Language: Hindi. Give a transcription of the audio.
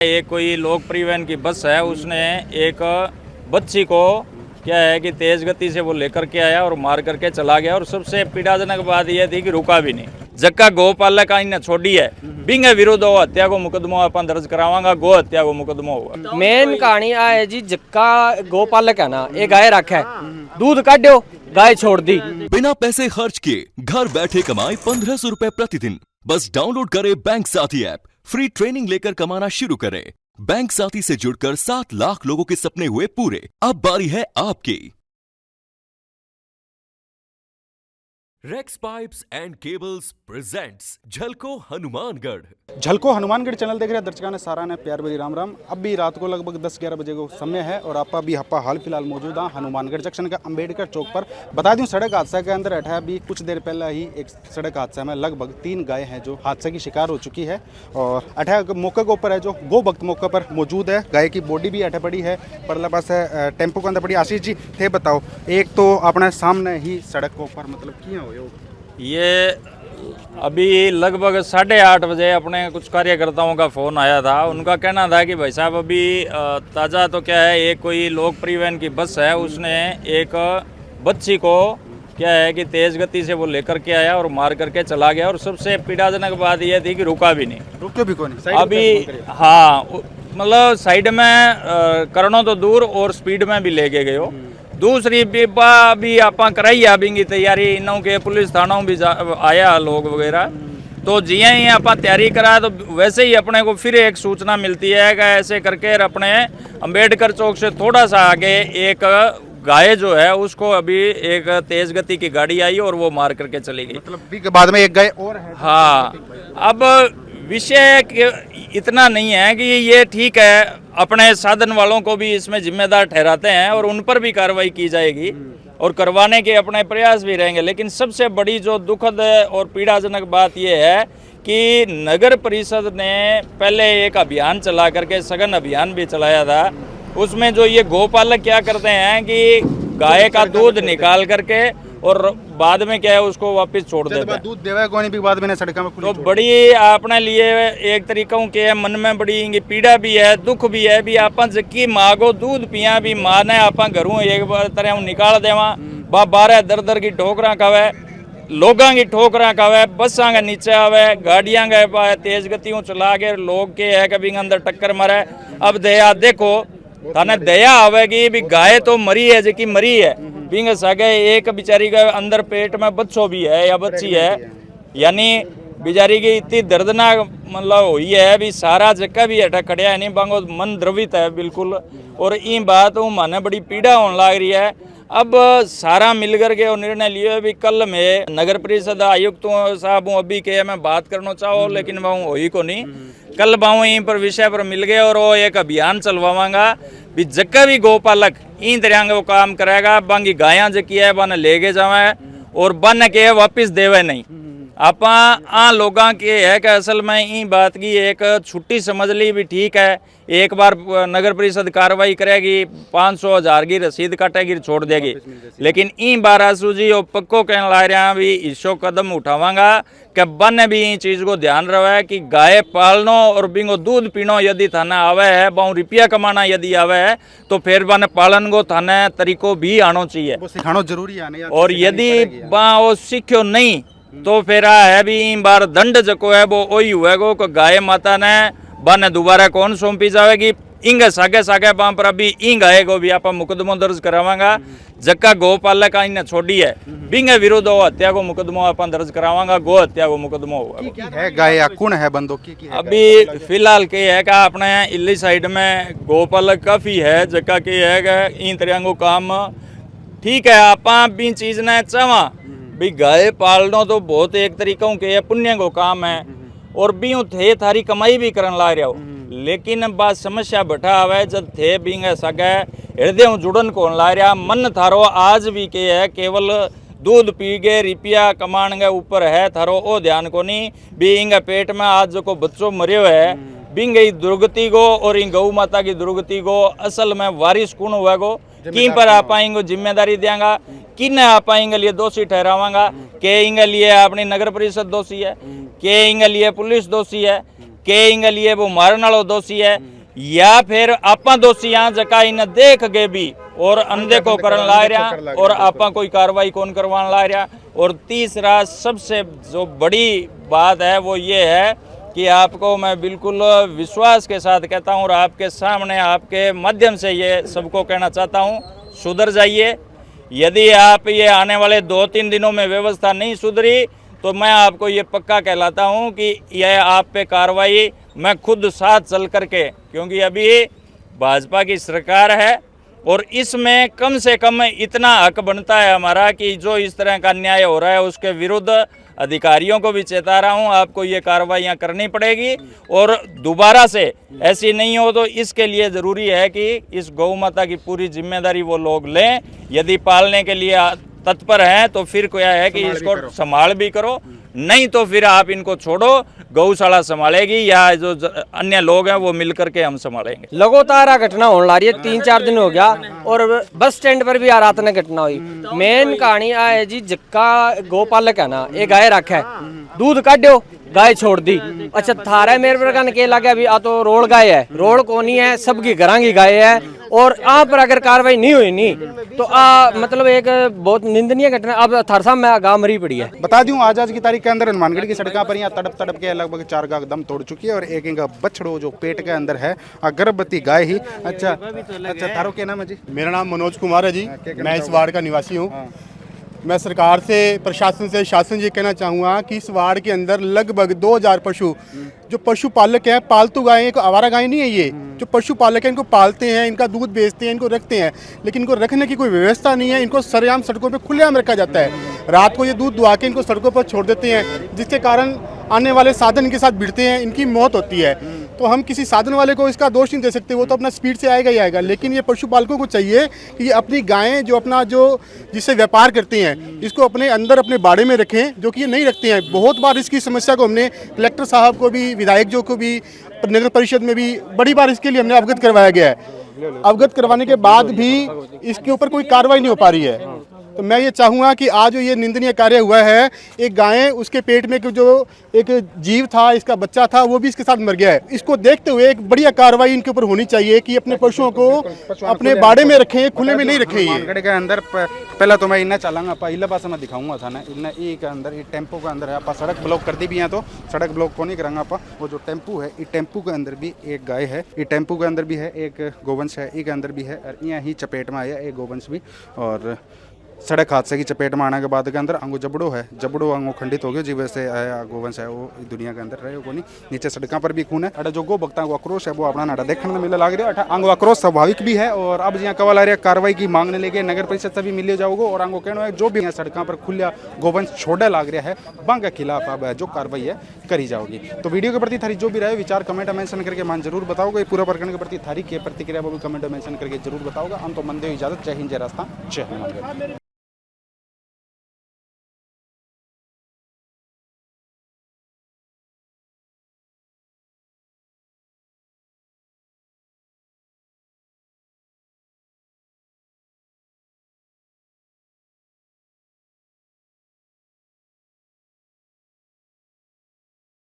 एक कोई लोक परिवहन की बस है, उसने एक बच्ची को क्या है कि तेज गति से वो लेकर के आया और मार करके चला गया। और सबसे पीड़ाजनक बात यह थी कि रुका भी नहीं। जक्का गौपालक का इन्हें छोड़ी है, बिंगे विरुद्ध हो हत्या को मुकदमा अपन दर्ज करावांगा, गो हत्या को मुकदमा होगा। मेन कहानी आ है जी, जक्का गौपालक है ना, ये गाय रखा है, दूध काटो, गाय छोड़ दी। बिना पैसे खर्च किए घर बैठे कमाए 1500 रुपए प्रतिदिन। बस डाउनलोड करें बैंक साथी ऐप, फ्री ट्रेनिंग लेकर कमाना शुरू करें। बैंक साथी से जुड़कर 7 लाख लोगों के सपने हुए पूरे। अब बारी है आपकी। Rex pipes and cables presents Jhalko Hanumangarh. Jhalko Hanumangarh channel देख रहे दर्शकों ने सारा ने प्यार भरी राम राम। अब भी रात को लगभग 10-11 बजे को समय है और आप भी हप्पा हाल फिलहाल मौजूद हाँ हनुमानगढ़ जंक्शन का अंबेडकर चौक पर। बता दूं सड़क हादसा के अंदर बैठा अभी कुछ देर पहले ही एक सड़क हादसा में लगभग 3 गाय हैं जो हादसे की शिकार हो चुकी है। और अठा मौके के ऊपर है जो गो भक्त मौके पर मौजूद है। गाय की बॉडी भी अठा पड़ी है, परला पास है टेम्पो के अंदर पड़ी। आशीष जी थे बताओ, एक तो अपने सामने ही सड़क के ऊपर मतलब किया हो ये अभी लगभग 8:30 बजे अपने कुछ कार्यकर्ताओं का फ़ोन आया था। उनका कहना था कि भाई साहब अभी ताज़ा तो क्या है, एक कोई लोक परिवहन की बस है, उसने एक बच्ची को क्या है कि तेज़ गति से वो लेकर के आया और मार करके चला गया। और सबसे पीड़ाजनक बात यह थी कि रुका भी नहीं, रुके भी कौन अभी हाँ मतलब साइड में करनो तो दूर और स्पीड में भी लेके गए हो। दूसरी भी आप कराई अभी तैयारी, इनों के पुलिस थानों भी आया लोग वगैरह। तो जिये ही आप तैयारी करा तो वैसे ही अपने को फिर एक सूचना मिलती है कि ऐसे करके अपने अंबेडकर चौक से थोड़ा सा आगे एक गाय जो है उसको अभी एक तेज गति की गाड़ी आई और वो मार करके चली गई। मतलब भी के बाद में एक गाय और है। हाँ, अब विषय इतना नहीं है कि ये ठीक है, अपने साधन वालों को भी इसमें जिम्मेदार ठहराते हैं और उन पर भी कार्रवाई की जाएगी और करवाने के अपने प्रयास भी रहेंगे। लेकिन सबसे बड़ी जो दुखद और पीड़ाजनक बात यह है कि नगर परिषद ने पहले एक अभियान चला करके सघन अभियान भी चलाया था। उसमें जो ये गौपालक क्या करते हैं कि गाय का दूध निकाल करके और बाद में क्या है उसको वापस छोड़ देते हैं। दूध देवा कोई भी बाद में सड़क में तो बड़ी अपने लिए एक तरीकों के मन में बड़ी पीड़ा भी है, दुख भी है भी आप जकी मांगो दूध पिया भी माने आप घरों एक बार तरह निकाल देवा बा 12 दर की ठोकरा खावे, लोगों की ठोकरा खावे, बसा के नीचे आवे, गाड़ियां के तेज गतियों चला के लोग के है कभी अंदर टक्कर मारे। अब दया देखो थाने दया आवेगी भी गाय तो मरी है, जकी मरी है बिंग सगे एक बेचारी का अंदर पेट में बच्चों भी है या बच्ची है, यानी बेचारी की इतनी दर्दनाक मतलब हुई है भी सारा जगह भी हटा खड़िया है नहीं बांगो मन द्रवित है बिल्कुल। और इन बात माने बड़ी पीड़ा होने लग रही है। अब सारा मिल करके और निर्णय लिए भी कल में नगर परिषद आयुक्तों साहब अभी के मैं बात करना चाहो लेकिन वह हो ही को नहीं। कल बाहू इन पर विषय पर मिल गए और वो एक अभियान चलवावांगा भी जगह भी गौपालक इन तरह वो काम करेगा। बाकी गाया जकी है बन लेके जावे और बन के वापिस देवे नहीं। आप लोगों के है कि असल में इन बात की एक छुट्टी समझ ली भी ठीक है, एक बार नगर परिषद कार्रवाई करेगी 500,000 की रसीद काटेगी छोड़ देगी। लेकिन इन बार आसू जी वो पक्को कहने ला रहा भी इसो कदम उठावांगा कि बन भी इन चीज़ को ध्यान रहे कि गाय पालनो और बिंगो दूध पीनो यदि थाने आवे है, बहु रुपया कमाना यदि आवे है तो फिर बन पालन को थाने तरीको भी आना चाहिए, सिखाना जरूरी है। और यदि वो सीखो नहीं तो फिर है भी इन बार दंड जको है वो वही हुएगो कि गाय माता ने बन दोबारा कौन सौंपी जाएगी। इंग सागे सागे वहां पर अभी इंग आएगो भी आप मुकदमा दर्ज करावांगा। जक्का गौपालक का इन्हें छोड़ी है, बिंगे विरुद्ध हो हत्या को मुकदमा अपन दर्ज करावांगा, गो हत्या को मुकदमा होगा। है गाय कौन है बंदो की अभी फिलहाल के है का अपने इल्ली साइड में गौपालक काफी है जक्का के है इन तरह को काम ठीक है। आप भी चीज ने चावा भी गाय पालना तो बहुत एक तरीकों के पुण्य को काम है और भी थे थारी कमाई भी करन ला रहा हो। लेकिन बात समस्या बैठा आवे जब थे बिंग सगे हृदय जुड़न को ला रहा मन थारो आज भी के है केवल दूध पी के रुपया कमान के ऊपर है थारो ओ ध्यान को नहीं भी इंग पेट में आज जो को बच्चों मरियो है बिंग दुर्गति को और इन गौ माता की दुर्गति को असल में वारिस कौन हुआ गो की पर आप जिम्मेदारी देंगा किन आप लिए दोषी ठहरावांगा के इंगे लिए अपनी नगर परिषद दोषी है, के इंगे लिए पुलिस दोषी है, के इंगे लिए वो मारने वाला दोषी है या फिर आपा दोषी हैं जका इन्हें देख के भी और अंधे को करन ला रहा और आपा कोई कार्रवाई कौन करवाने ला रहा। और तीसरा सबसे जो बड़ी बात है वो ये है कि आपको मैं बिल्कुल विश्वास के साथ कहता हूँ और आपके सामने आपके माध्यम से ये सबको कहना चाहता हूँ, सुधर जाइए। यदि आप ये आने वाले 2-3 दिनों में व्यवस्था नहीं सुधरी तो मैं आपको ये पक्का कहलाता हूँ कि यह आप पे कार्रवाई मैं खुद साथ चल करके, क्योंकि अभी भाजपा की सरकार है और इसमें कम से कम इतना हक बनता है हमारा कि जो इस तरह का अन्याय हो रहा है उसके विरुद्ध अधिकारियों को भी चेता रहा हूं, आपको ये कार्रवाइयां करनी पड़ेगी और दोबारा से ऐसी नहीं हो तो इसके लिए ज़रूरी है कि इस गौ माता की पूरी जिम्मेदारी वो लोग लें। यदि पालने के लिए तत्पर हैं तो फिर क्या है कि इसको संभाल भी करो, नहीं तो फिर आप इनको छोड़ो, गौशाला संभालेगी या जो अन्य लोग हैं वो मिलकर के हम संभालेंगे। लगातार आ घटना होने ला रही है, 3-4 दिन हो गया और बस स्टैंड पर भी आ रात ने घटना हुई। मेन कहानी आ है जी, जक्का गोपालक है ना, ये गाय रखा है, दूध काटो गाय छोड़ दी। अच्छा थारा मेरे प्रकार ने लगा अभी आ तो रोड गाय है, रोड कोनी है, सबकी घरां की गाय है और यहाँ पर अगर कार्रवाई नहीं हुई नहीं तो मतलब एक बहुत निंदनीय घटना अब थारसा में गाँव मरी पड़ी है। बता दूं आज की तारीख के अंदर हनुमानगढ़ की सड़कों पर यहाँ तड़प तड़प के लगभग 4 गाय दम तोड़ चुकी है और एक इनका बछड़ो जो पेट के अंदर है गर्भवती गाय ही। अच्छा थारो क्या नाम है जी? मेरा नाम मनोज कुमार है जी, मैं इस वार्ड का निवासी हूँ। मैं सरकार से, प्रशासन से, शासन ये कहना चाहूँगा कि इस वार्ड के अंदर लगभग 2000 पशु जो पशुपालक हैं, पालतू गायें, आवारा गाय नहीं है ये, जो पशुपालक हैं इनको पालते हैं, इनका दूध बेचते हैं, इनको रखते हैं, लेकिन इनको रखने की कोई व्यवस्था नहीं है। इनको सरेआम सड़कों पे खुलेआम रखा जाता है। रात को ये दूध दुआ के इनको सड़कों पर छोड़ देते हैं, जिसके कारण आने वाले साधन इनके साथ भिड़ते हैं, इनकी मौत होती है। तो हम किसी साधन वाले को इसका दोष नहीं दे सकते, वो तो अपना स्पीड से आएगा ही आएगा, लेकिन ये पशुपालकों को चाहिए कि ये अपनी गायें जो अपना जो जिससे व्यापार करते हैं इसको अपने अंदर अपने बाड़े में रखें, जो कि ये नहीं रखते हैं। बहुत बार इसकी समस्या को हमने कलेक्टर साहब को भी, विधायक जो को भी, नगर परिषद में भी बड़ी बार इसके लिए हमने अवगत करवाया गया है। अवगत करवाने के बाद भी इसके ऊपर कोई कार्रवाई नहीं हो पा रही है। तो मैं ये चाहूँगा कि आज जो ये निंदनीय कार्य हुआ है, एक गाय उसके पेट में जो एक जीव था, इसका बच्चा था, वो भी इसके साथ मर गया है। इसको देखते हुए एक बढ़िया कार्रवाई इनके ऊपर होनी चाहिए कि अपने पशुओं को अपने बाड़े में रखें, खुले में नहीं रखें। ये के अंदर पहला तो मैं इन्हें चलाऊंगा, पहला पास मैं दिखाऊंगा था ना, इन्हें ई के अंदर ये टेम्पो के अंदर है, आप सड़क ब्लॉक कर दी भी है तो सड़क ब्लॉक को नहीं करांगा आप। वो जो टेम्पू है, ये टेम्पू के अंदर भी एक गाय है, ये टेम्पू के अंदर भी है एक गोवंश है, ई के अंदर भी है और यहाँ ही चपेट में आया एक गोवंश भी। और सड़क हादसे की चपेट में आने के बाद के अंदर अंगो जबड़ो है, जबड़ो अंगो खंडित हो गया जी, वैसे आया गोवंश है वो दुनिया के अंदर रहे को नहीं। नीचे सड़कों पर भी खून है। अटा जो गो भक्ता को आक्रोश है वो अपना नाटा देखने में मिलने लग रहा है। अंगो आक्रोश स्वाभाविक भी है और अब यहाँ कवल आ रहा है कार्रवाई की मांगने लेके नगर परिषद से भी मिले जाओगे और अंगो कहना है जो भी यहाँ सड़कों पर खुला गोवंश छोड़े लग रहा है बंग के खिलाफ अब जो कार्रवाई है करी जाओगी। तो वीडियो के प्रति थारी जो भी रहे विचार कमेंट मेंशन करके मान जरूर बताओगे। पूरा प्रकरण के प्रति थारी की प्रतिक्रिया वो भी कमेंट मेंशन करके जरूर बताओगे। हम तो मंदिर इजाजत, जय हिंद, जय राजस्थान, जय हनुमानगढ़।